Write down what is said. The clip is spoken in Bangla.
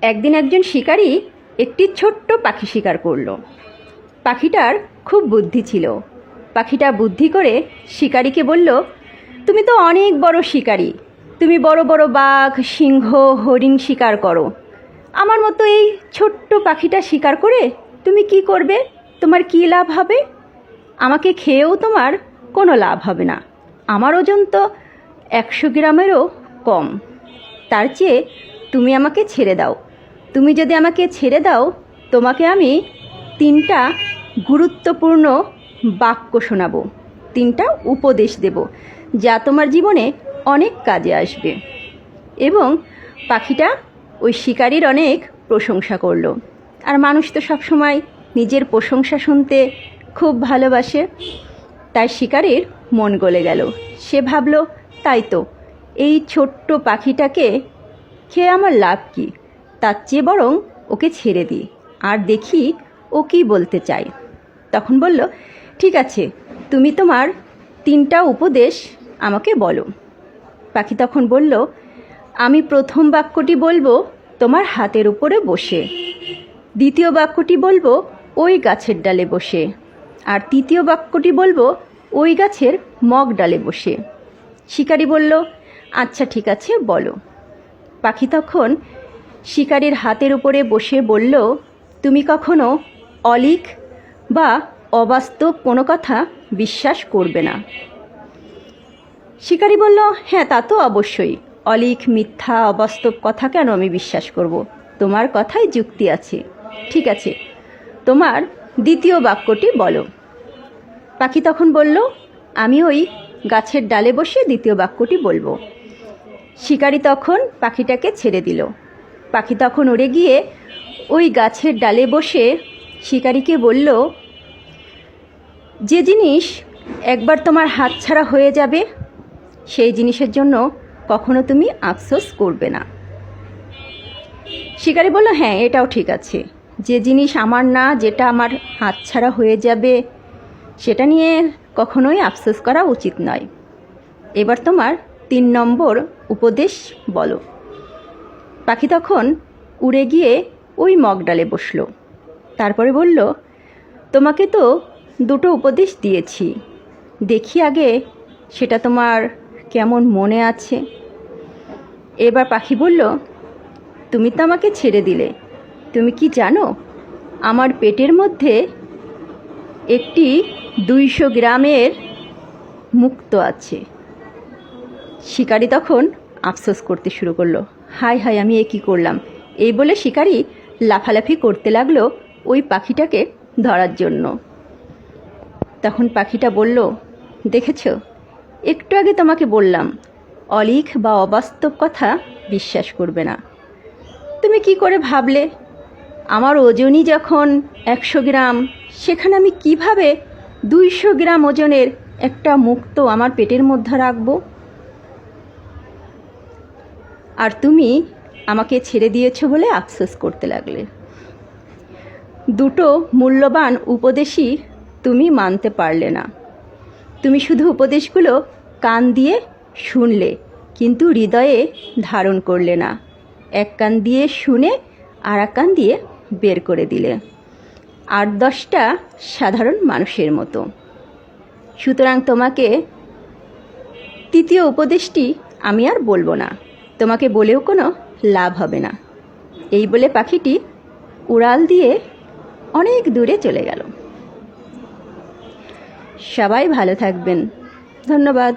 একদিন একজন শিকারী একটি ছোট্ট পাখি শিকার করল। পাখিটার খুব বুদ্ধি ছিল। পাখিটা বুদ্ধি করে শিকারীকে বলল, তুমি তো অনেক বড় শিকারী, তুমি বড় বড় বাঘ, সিংহ, হরিণ শিকার করো। আমার মতো এই ছোট্ট পাখিটা শিকার করে তুমি কি করবে? তোমার কি লাভ হবে? আমাকে খেয়েও তোমার কোনো লাভ হবে না। আমার ওজন তো 100 গ্রামেরও কম। তার চেয়ে তুমি আমাকে ছেড়ে দাও। তুমি যদি আমাকে ছেড়ে দাও, তোমাকে আমি 3টা গুরুত্বপূর্ণ বাক্য শোনাবো, 3টা উপদেশ দেব, যা তোমার জীবনে অনেক কাজে আসবে। এবং পাখিটা ওই শিকারীর অনেক প্রশংসা করলো। আর মানুষ তো সবসময় নিজের প্রশংসা শুনতে খুব ভালোবাসে। তাই শিকারীর মন গলে গেল। সে ভাবল, তাই তো, এই ছোট্ট পাখিটাকে খেয়ে আমার লাভ কি? তার চেয়ে বরং ওকে ছেড়ে দিই, আর দেখি ও কী বলতে চায়। তখন বলল, ঠিক আছে, তুমি তোমার 3টা উপদেশ আমাকে বলো। পাখি তখন বলল, আমি প্রথম বাক্যটি বলবো তোমার হাতের উপরে বসে, দ্বিতীয় বাক্যটি বলবো ওই গাছের ডালে বসে, আর তৃতীয় বাক্যটি বলবো ওই গাছের মগ ডালে বসে। শিকারী বলল, আচ্ছা ঠিক আছে, বলো। পাখি তখন শিকারীর হাতের উপরে বসে বলল, তুমি কখনো অলিক বা অবাস্তব কোনো কথা বিশ্বাস করবে না। শিকারী বলল, হ্যাঁ, তা তো অবশ্যই। অলিক, মিথ্যা, অবাস্তব কথা কেন আমি বিশ্বাস করব? তোমার কথায় যুক্তি আছে। ঠিক আছে, তোমার দ্বিতীয় বাক্যটি বলো। পাখি তখন বলল, আমি ওই গাছের ডালে বসে দ্বিতীয় বাক্যটি বলবো। শিকারী তখন পাখিটাকে ছেড়ে দিল। পাখি তখন উড়ে গিয়ে ওই গাছের ডালে বসে শিকারীকে বলল, যে জিনিস একবার তোমার হাতছাড়া হয়ে যাবে, সেই জিনিসের জন্য কখনো তুমি আফসোস করবে না। শিকারী বলল, হ্যাঁ, এটাও ঠিক আছে। যে জিনিস আমার না, যেটা আমার হাতছাড়া হয়ে যাবে, সেটা নিয়ে কখনোই আফসোস করা উচিত নয়। এবার তোমার 3 নম্বর উপদেশ বলো। পাখি তখন উড়ে গিয়ে ওই মগডালে বসল। তারপরে বলল, তোমাকে তো 2টো উপদেশ দিয়েছি, দেখি আগে সেটা তোমার কেমন মনে আছে। এবার পাখি বলল, তুমি তো আমাকে ছেড়ে দিলে, তুমি কি জানো আমার পেটের মধ্যে একটি 200 গ্রামের মুক্তো আছে। শিকারী তখন আফসোস করতে শুরু করলো, হায় হায়, আমি এ কী করলাম? এই বলে শিকারী লাফালাফি করতে লাগলো ওই পাখিটাকে ধরার জন্য। তখন পাখিটা বলল, দেখেছ, একটু আগে তোমাকে বললাম অলিক বা অবাস্তব কথা বিশ্বাস করবে না। তুমি কি করে ভাবলে আমার ওজনই যখন 100 গ্রাম, সেখানে আমি কিভাবে 200 গ্রাম ওজনের একটা মুক্তো আমার পেটের মধ্যে রাখবো? আর তুমি আমাকে ছেড়ে দিয়েছো বলে আফসোস করতে লাগলে। 2টো মূল্যবান উপদেশই তুমি মানতে পারলে না। তুমি শুধু উপদেশগুলো কান দিয়ে শুনলে, কিন্তু হৃদয়ে ধারণ করলে না। এক কান দিয়ে শুনে আর এক কান দিয়ে বের করে দিলে, 8-10টা সাধারণ মানুষের মতো। সুতরাং তোমাকে 3য় উপদেশটি আমি আর বলবো না, তোমাকে বলেও কোনো লাভ হবে না। এই বলে পাখিটি উড়াল দিয়ে অনেক দূরে চলে গেল। সবাই ভালো থাকবেন। ধন্যবাদ।